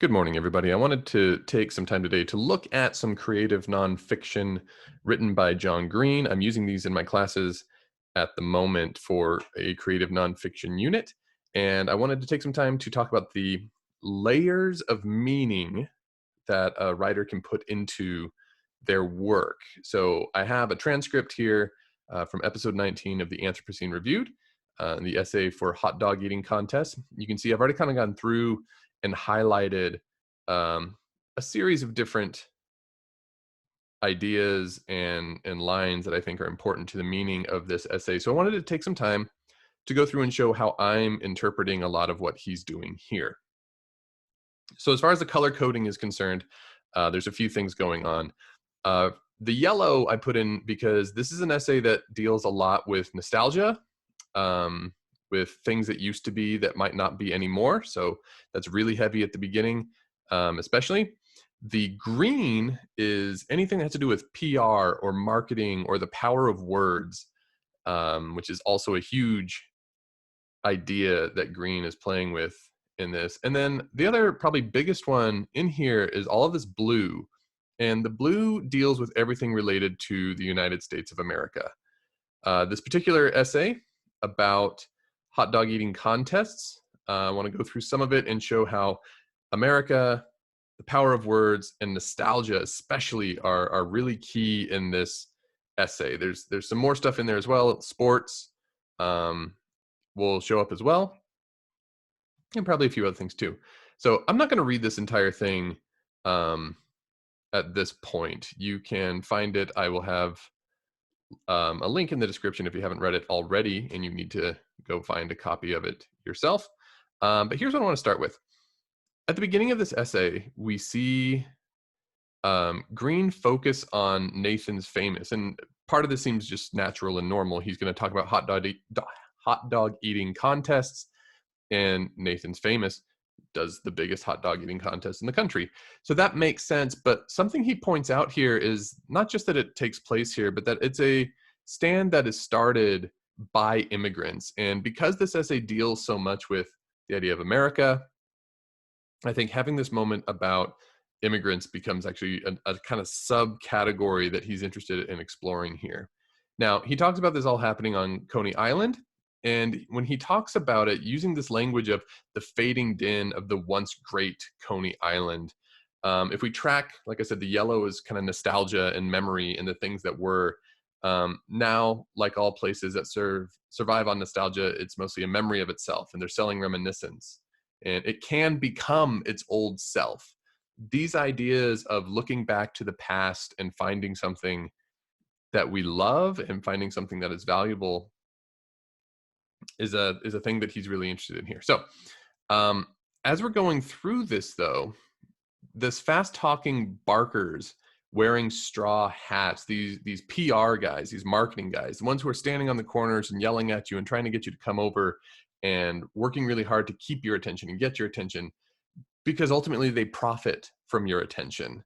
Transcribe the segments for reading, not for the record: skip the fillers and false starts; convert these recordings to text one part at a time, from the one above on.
Good morning, everybody. I wanted to take some time today to look at some creative nonfiction written by John Green. I'm using these in my classes at the moment for a creative nonfiction unit. And I wanted to take some time to talk about the layers of meaning that a writer can put into their work. So I have a transcript here from episode 19 of the Anthropocene Reviewed, the essay for hot dog eating contest. You can see I've already kind of gone through and highlighted a series of different ideas and lines that I think are important to the meaning of this essay. So I wanted to take some time to go through and show how I'm interpreting a lot of what he's doing here. So as far as the color coding is concerned, there's a few things going on. Uh, the yellow I put in because this is an essay that deals a lot with nostalgia, with things that used to be that might not be anymore. So that's really heavy at the beginning, especially. The green is anything that has to do with PR or marketing or the power of words, which is also a huge idea that Green is playing with in this. And then the other probably biggest one in here is all of this blue. And the blue deals with everything related to the United States of America. This particular essay about hot dog eating contests, I want to go through some of it and show how America, the power of words, and nostalgia especially are really key in this essay. There's some more stuff in there as well. Sports, will show up as well, and probably a few other things too. So I'm not going to read this entire thing um, at this point. You can find it. I will have a link in the description if you haven't read it already and you need to go find a copy of it yourself. But here's what I want to start with. At the beginning of this essay, we see Green focus on Nathan's famous, and part of this seems just natural and normal. He's going to talk about hot dog eating contests, and Nathan's famous does the biggest hot dog eating contest in the country. So that makes sense. But something he points out here is not just that it takes place here, but that it's a stand that is started by immigrants. And because this essay deals so much with the idea of America, I think having this moment about immigrants becomes actually a kind of subcategory that he's interested in exploring here. Now, he talks about this all happening on Coney Island. And when he talks about it, using this language of the fading din of the once great Coney Island, if we track, like I said, the yellow is kind of nostalgia and memory and the things that were. Now, like all places that survive on nostalgia, it's mostly a memory of itself, and they're selling reminiscence, and it can become its old self. These ideas of looking back to the past and finding something that we love and finding something that is valuable is a thing that he's really interested in here. So, um, as we're going through this, though, this fast talking barkers wearing straw hats, these PR guys, these marketing guys, the ones who are standing on the corners and yelling at you and trying to get you to come over and working really hard to keep your attention and get your attention because ultimately they profit from your attention.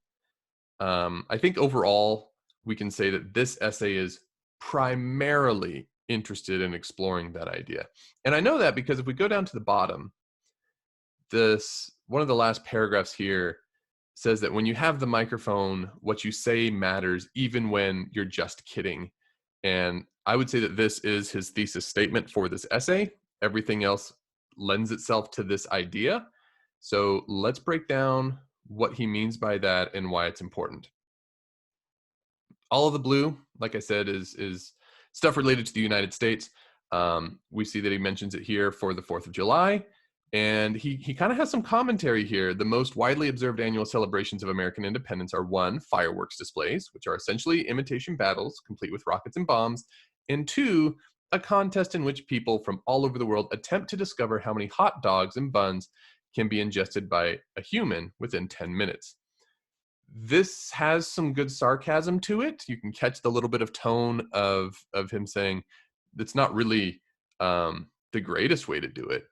I think overall we can say that this essay is primarily interested in exploring that idea. And I know that because if we go down to the bottom, this one of the last paragraphs here says that when you have the microphone, what you say matters even when you're just kidding. And I would say that this is his thesis statement for this essay. Everything else lends itself to this idea. So let's break down what he means by that and why it's important. All of the blue, like I said, is stuff related to the United States. We see that he mentions it here for the 4th of July. And he kind of has some commentary here. The most widely observed annual celebrations of American independence are one, fireworks displays, which are essentially imitation battles, complete with rockets and bombs, and two, a contest in which people from all over the world attempt to discover how many hot dogs and buns can be ingested by a human within 10 minutes. This has some good sarcasm to it. You can catch the little bit of tone of him saying it's not really the greatest way to do it,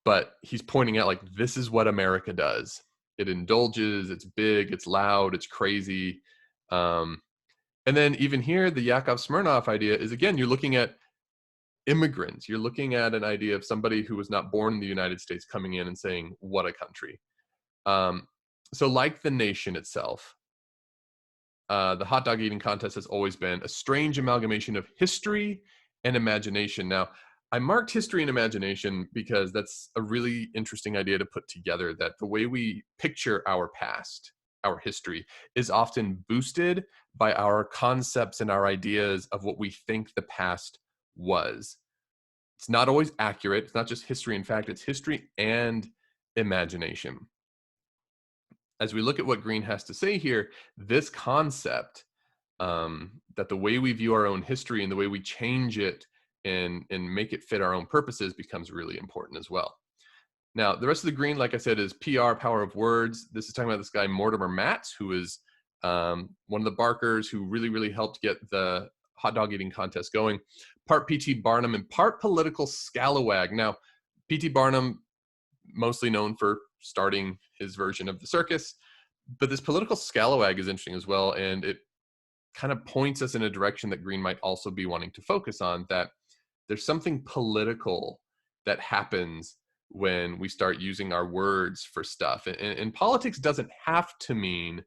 but he's pointing out like this is what America does. It indulges, it's big, it's loud, it's crazy. Um, and then even here, the Yakov Smirnoff idea is again, you're looking at immigrants. You're looking at an idea of somebody who was not born in the United States coming in and saying, what a country. Um, so like the nation itself, the hot dog eating contest has always been a strange amalgamation of history and imagination. Now, I marked history and imagination because that's a really interesting idea to put together, that the way we picture our past, our history, is often boosted by our concepts and our ideas of what we think the past was. It's not always accurate. It's not just history and fact, it's history and imagination. As we look at what Green has to say here, this concept, that the way we view our own history and the way we change it and make it fit our own purposes becomes really important as well. Now, the rest of the Green, like I said, is PR, power of words. This is talking about this guy, Mortimer Matz, who is one of the Barkers who really, really helped get the hot dog eating contest going. Part P.T. Barnum and part political scalawag. Now, P.T. Barnum, mostly known for starting his version of the circus, but this political scalawag is interesting as well, and it kind of points us in a direction that Green might also be wanting to focus on, that there's something political that happens when we start using our words for stuff. And politics doesn't have to mean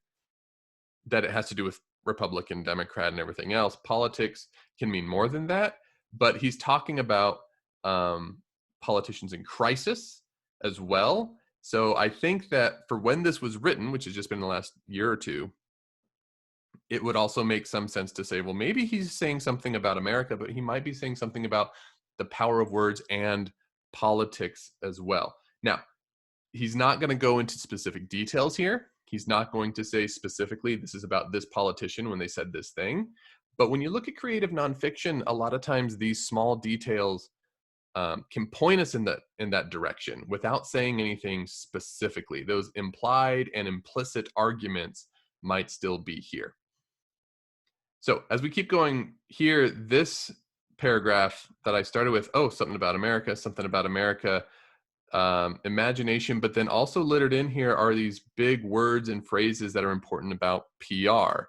that it has to do with Republican, Democrat, and everything else. Politics can mean more than that, but he's talking about politicians in crisis as well. So I think that for when this was written, which has just been the last year or two, it would also make some sense to say, well, maybe he's saying something about America, but he might be saying something about the power of words and politics as well. Now, he's not going to go into specific details here. He's not going to say specifically, this is about this politician when they said this thing. But when you look at creative nonfiction, a lot of times these small details can point us in that direction without saying anything specifically. Those implied and implicit arguments might still be here. So as we keep going here, this paragraph that I started with, something about America, imagination, but then also littered in here are these big words and phrases that are important about PR.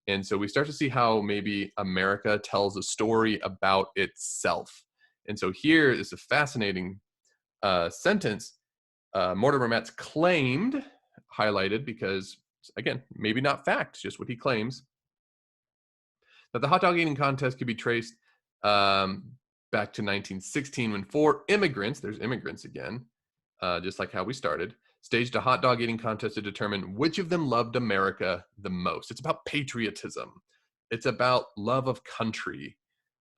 And so we start to see how maybe America tells a story about itself. And so here is a fascinating sentence. Mortimer Matz claimed, highlighted because, again, maybe not fact, just what he claims, that the hot dog eating contest could be traced back to 1916 when four immigrants, there's immigrants again, just like how we started, staged a hot dog eating contest to determine which of them loved America the most. It's about patriotism. It's about love of country.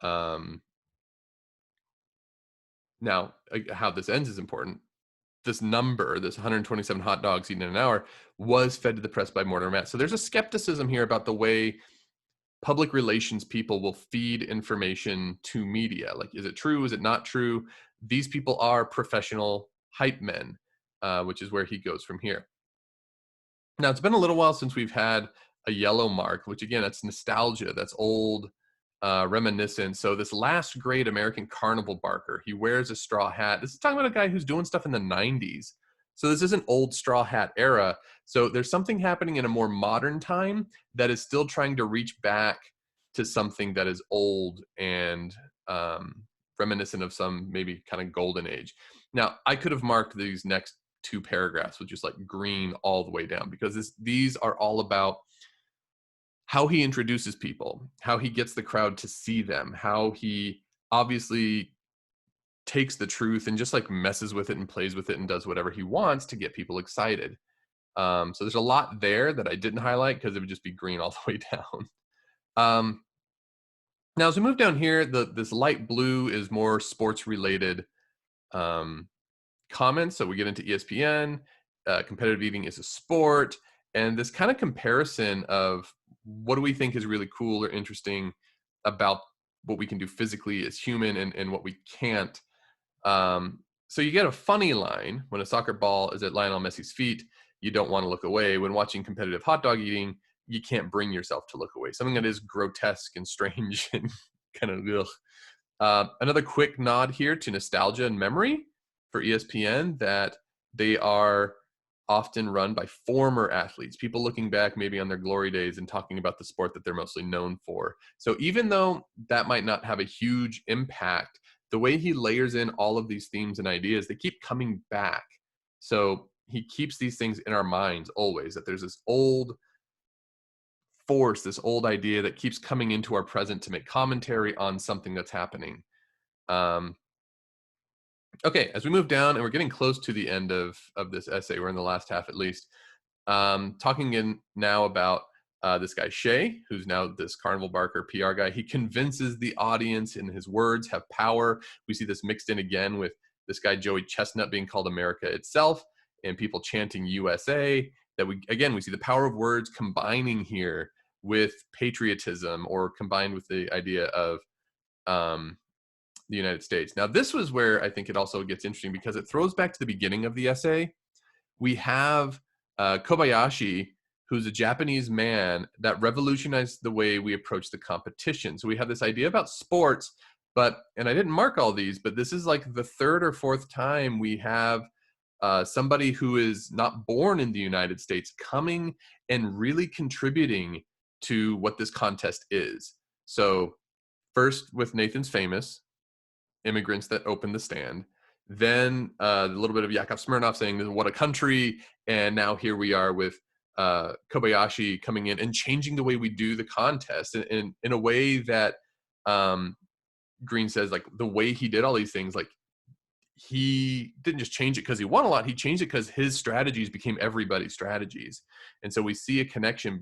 Now, how this ends is important. This number, this 127 hot dogs eaten in an hour, was fed to the press by Mortimer Matz. So there's a skepticism here about the way public relations people will feed information to media. Like, is it true? Is it not true? These people are professional hype men, which is where he goes from here. Now, it's been a little while since we've had a yellow mark, which again, that's nostalgia, that's old, reminiscent. So this last great American carnival barker, he wears a straw hat. This is talking about a guy who's doing stuff in the 90s. So this isn't old straw hat era. So there's something happening in a more modern time that is still trying to reach back to something that is old and reminiscent of some maybe kind of golden age. Now, I could have marked these next two paragraphs with just like green all the way down, because these are all about how he introduces people, how he gets the crowd to see them, how he obviously takes the truth and just like messes with it and plays with it and does whatever he wants to get people excited. So there's a lot there that I didn't highlight because it would just be green all the way down. Now, as we move down here, this light blue is more sports related comments. So we get into ESPN, competitive eating is a sport, and this kind of comparison of what do we think is really cool or interesting about what we can do physically as human and what we can't. So you get a funny line when a soccer ball is at Lionel Messi's feet, you don't want to look away. When watching competitive hot dog eating, you can't bring yourself to look away. Something that is grotesque and strange and kind of ugh. Another quick nod here to nostalgia and memory for ESPN, that they are often run by former athletes, people looking back maybe on their glory days and talking about the sport that they're mostly known for. So even though that might not have a huge impact, the way he layers in all of these themes and ideas, they keep coming back. So he keeps these things in our minds always, that there's this old force, this old idea that keeps coming into our present to make commentary on something that's happening. Um, okay, as we move down, and we're getting close to the end of this essay, we're in the last half at least. Talking in now about this guy Shay, who's now this carnival barker PR guy. He convinces the audience, and his words have power. We see this mixed in again with this guy Joey Chestnut being called America itself, and people chanting USA. That we see the power of words combining here with patriotism, or combined with the idea of the United States. Now, this was where I think it also gets interesting, because it throws back to the beginning of the essay. We have Kobayashi, who's a Japanese man that revolutionized the way we approach the competition. So we have this idea about sports, and I didn't mark all these, but this is like the third or fourth time we have somebody who is not born in the United States coming and really contributing to what this contest is. So first with Nathan's Famous, immigrants that opened the stand. Then a little bit of Yakov Smirnoff saying, what a country. And now here we are with Kobayashi coming in and changing the way we do the contest in a way that Green says, like, the way he did all these things, like, he didn't just change it because he won a lot. He changed it because his strategies became everybody's strategies. And so we see a connection.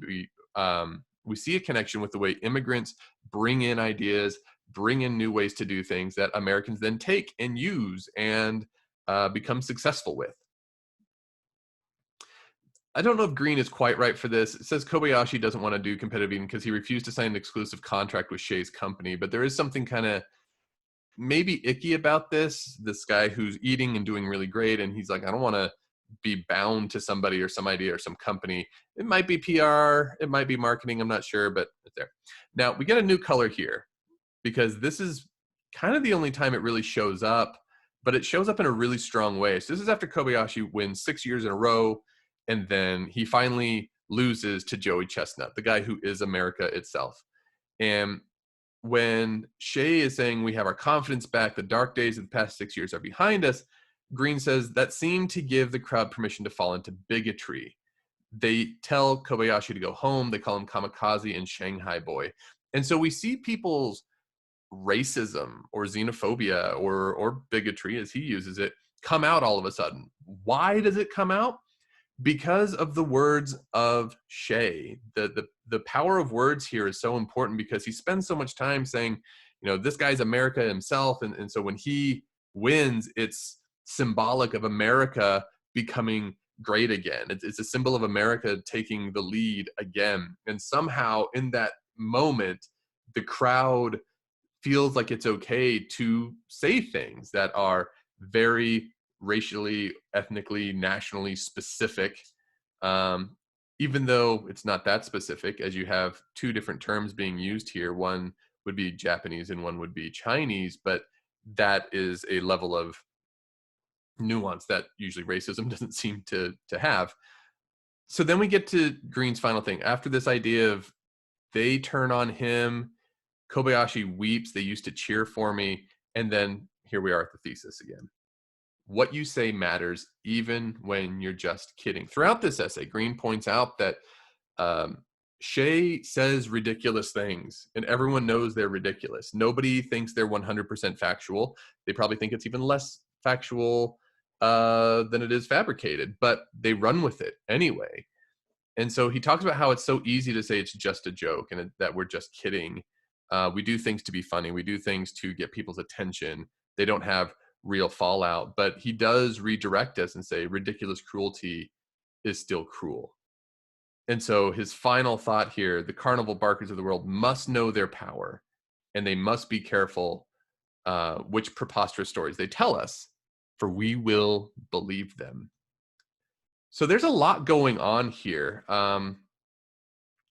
We see a connection with the way immigrants bring in ideas, bring in new ways to do things that Americans then take and use and become successful with. I don't know if Green is quite right for this. It says Kobayashi doesn't want to do competitive eating because he refused to sign an exclusive contract with Shay's company, but there is something kind of maybe icky about this guy who's eating and doing really great, and he's like, I don't want to be bound to somebody or some idea or some company. It might be PR, it might be marketing, I'm not sure, but it's there. Now we get a new color here, because this is kind of the only time it really shows up, but it shows up in a really strong way. So this is after Kobayashi wins 6 years in a row, and then he finally loses to Joey Chestnut, the guy who is America itself. And when Shay is saying we have our confidence back, the dark days of the past 6 years are behind us, Green says that seemed to give the crowd permission to fall into bigotry. They tell Kobayashi to go home. They call him kamikaze and Shanghai boy. And so we see people's racism or xenophobia or bigotry, as he uses it, come out all of a sudden. Why does it come out? Because of the words of Shay. The power of words here is so important, because he spends so much time saying, this guy's America himself. And so when he wins, it's symbolic of America becoming great again. It's a symbol of America taking the lead again. And somehow in that moment, the crowd feels like it's okay to say things that are very racially, ethnically, nationally specific, even though it's not that specific, as you have two different terms being used here. One would be Japanese and one would be Chinese, but that is a level of nuance that usually racism doesn't seem to have. So then we get to Green's final thing. After this idea of they turn on him, Kobayashi weeps, they used to cheer for me, and then here we are at the thesis again. What you say matters, even when you're just kidding. Throughout this essay, Green points out that Shay says ridiculous things, and everyone knows they're ridiculous. Nobody thinks they're 100% factual. They probably think it's even less factual than it is fabricated, but they run with it anyway. And so he talks about how it's so easy to say it's just a joke and that we're just kidding. We do things to be funny. We do things to get people's attention. They don't have real fallout, but he does redirect us and say ridiculous cruelty is still cruel. And so his final thought here, the carnival barkers of the world must know their power, and they must be careful which preposterous stories they tell us, for we will believe them. So there's a lot going on here.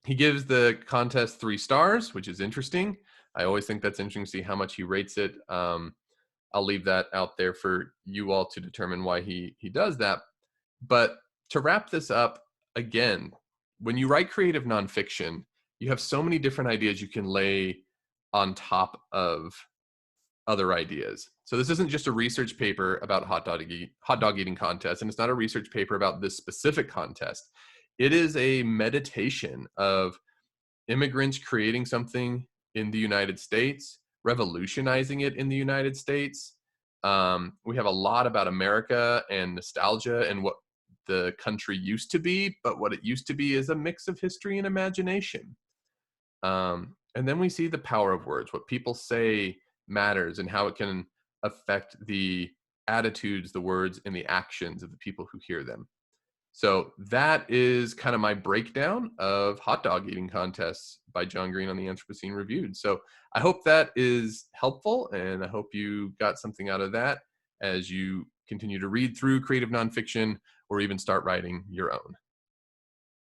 He gives the contest 3 stars, which is interesting. I always think that's interesting to see how much he rates it. I'll leave that out there for you all to determine why he does that. But to wrap this up, again, when you write creative nonfiction, you have so many different ideas you can lay on top of other ideas. So this isn't just a research paper about hot dog eating contest, and it's not a research paper about this specific contest. It is a meditation of immigrants creating something in the United States, revolutionizing it in the United States. We have a lot about America and nostalgia and what the country used to be, but what it used to be is a mix of history and imagination. And then we see the power of words. What people say matters and how it can affect the attitudes, the words, and the actions of the people who hear them. So that is kind of my breakdown of hot dog eating contests by John Green on the Anthropocene Reviewed. So I hope that is helpful, and I hope you got something out of that as you continue to read through creative nonfiction or even start writing your own.